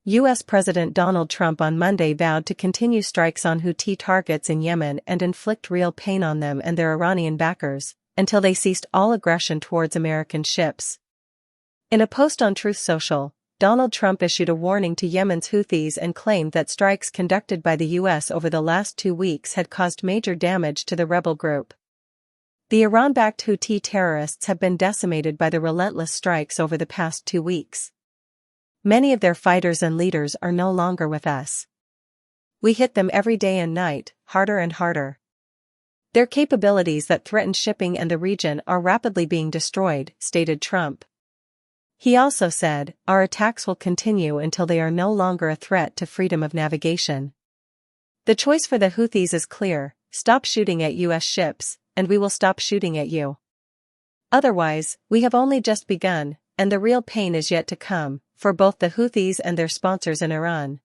U.S. President Donald Trump on Monday vowed to continue strikes on Houthi targets in Yemen and inflict real pain on them and their Iranian backers, until they ceased all aggression towards American ships. In a post on Truth Social, Donald Trump issued a warning to Yemen's Houthis and claimed that strikes conducted by the U.S. over the last 2 weeks had caused major damage to the rebel group. The Iran-backed Houthi terrorists have been decimated by the relentless strikes over the past 2 weeks. Many of their fighters and leaders are no longer with us. We hit them every day and night, harder and harder. Their capabilities that threaten shipping and the region are rapidly being destroyed, stated Trump. He also said, "Our attacks will continue until they are no longer a threat to freedom of navigation. The choice for the Houthis is clear: stop shooting at U.S. ships, and we will stop shooting at you. Otherwise, we have only just begun, and the real pain is yet to come, for both the Houthis and their sponsors in Iran."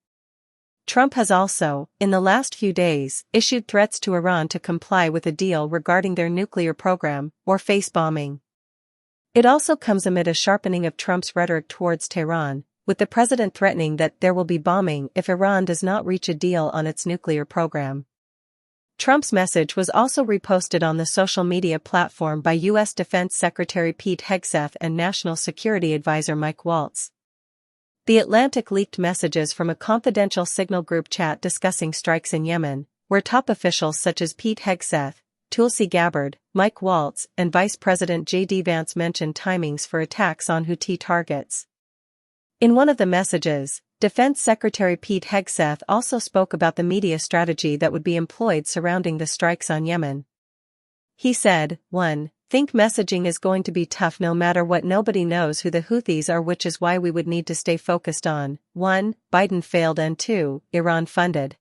Trump has also, in the last few days, issued threats to Iran to comply with a deal regarding their nuclear program, or face bombing. It also comes amid a sharpening of Trump's rhetoric towards Tehran, with the president threatening that there will be bombing if Iran does not reach a deal on its nuclear program. Trump's message was also reposted on the social media platform by U.S. Defense Secretary Pete Hegseth and National Security Advisor Mike Waltz. The Atlantic leaked messages from a confidential Signal group chat discussing strikes in Yemen, where top officials such as Pete Hegseth, Tulsi Gabbard, Mike Waltz, and Vice President J.D. Vance mentioned timings for attacks on Houthi targets. In one of the messages, Defense Secretary Pete Hegseth also spoke about the media strategy that would be employed surrounding the strikes on Yemen. He said, 1. Think messaging is going to be tough no matter what. Nobody knows who the Houthis are, which is why we would need to stay focused on 1. Biden failed, and 2. Iran funded.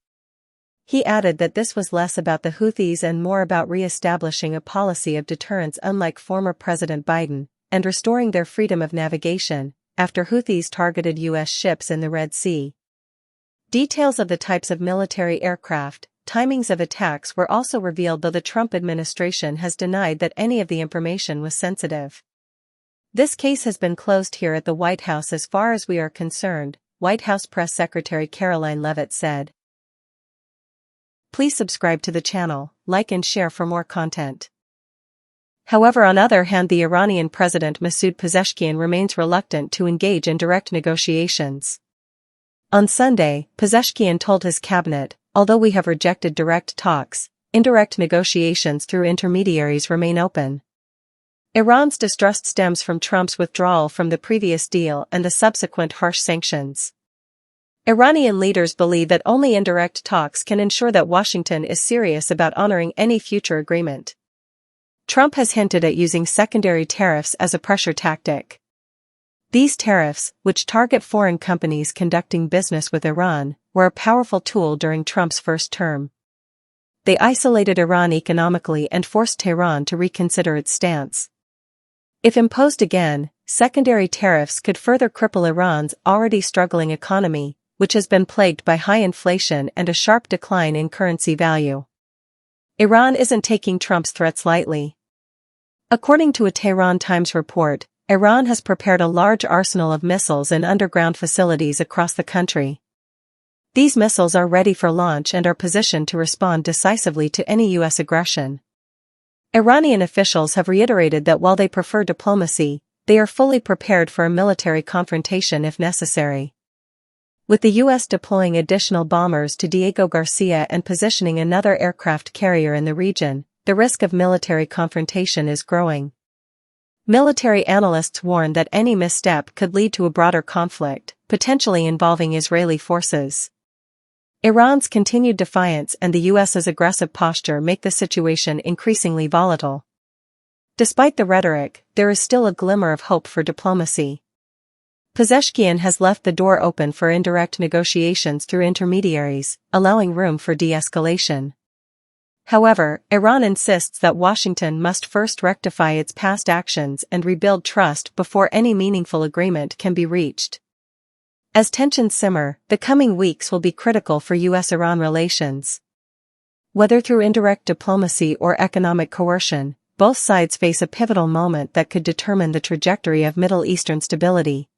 He added that this was less about the Houthis and more about re-establishing a policy of deterrence unlike former President Biden, and restoring their freedom of navigation, after Houthis targeted U.S. ships in the Red Sea. Details of the types of military aircraft, timings of attacks were also revealed, though the Trump administration has denied that any of the information was sensitive. "This case has been closed here at the White House as far as we are concerned," White House Press Secretary Caroline Leavitt said. Please subscribe to the channel, like and share for more content. However, on the other hand, the Iranian President Masoud Pezeshkian remains reluctant to engage in direct negotiations. On Sunday, Pezeshkian told his cabinet, "Although we have rejected direct talks, indirect negotiations through intermediaries remain open." Iran's distrust stems from Trump's withdrawal from the previous deal and the subsequent harsh sanctions. Iranian leaders believe that only indirect talks can ensure that Washington is serious about honoring any future agreement. Trump has hinted at using secondary tariffs as a pressure tactic. These tariffs, which target foreign companies conducting business with Iran, were a powerful tool during Trump's first term. They isolated Iran economically and forced Tehran to reconsider its stance. If imposed again, secondary tariffs could further cripple Iran's already struggling economy, which has been plagued by high inflation and a sharp decline in currency value. Iran isn't taking Trump's threats lightly. According to a Tehran Times report, Iran has prepared a large arsenal of missiles in underground facilities across the country. These missiles are ready for launch and are positioned to respond decisively to any U.S. aggression. Iranian officials have reiterated that while they prefer diplomacy, they are fully prepared for a military confrontation if necessary. With the U.S. deploying additional bombers to Diego Garcia and positioning another aircraft carrier in the region, the risk of military confrontation is growing. Military analysts warn that any misstep could lead to a broader conflict, potentially involving Israeli forces. Iran's continued defiance and the U.S.'s aggressive posture make the situation increasingly volatile. Despite the rhetoric, there is still a glimmer of hope for diplomacy. Pezeshkian has left the door open for indirect negotiations through intermediaries, allowing room for de-escalation. However, Iran insists that Washington must first rectify its past actions and rebuild trust before any meaningful agreement can be reached. As tensions simmer, the coming weeks will be critical for U.S.-Iran relations. Whether through indirect diplomacy or economic coercion, both sides face a pivotal moment that could determine the trajectory of Middle Eastern stability.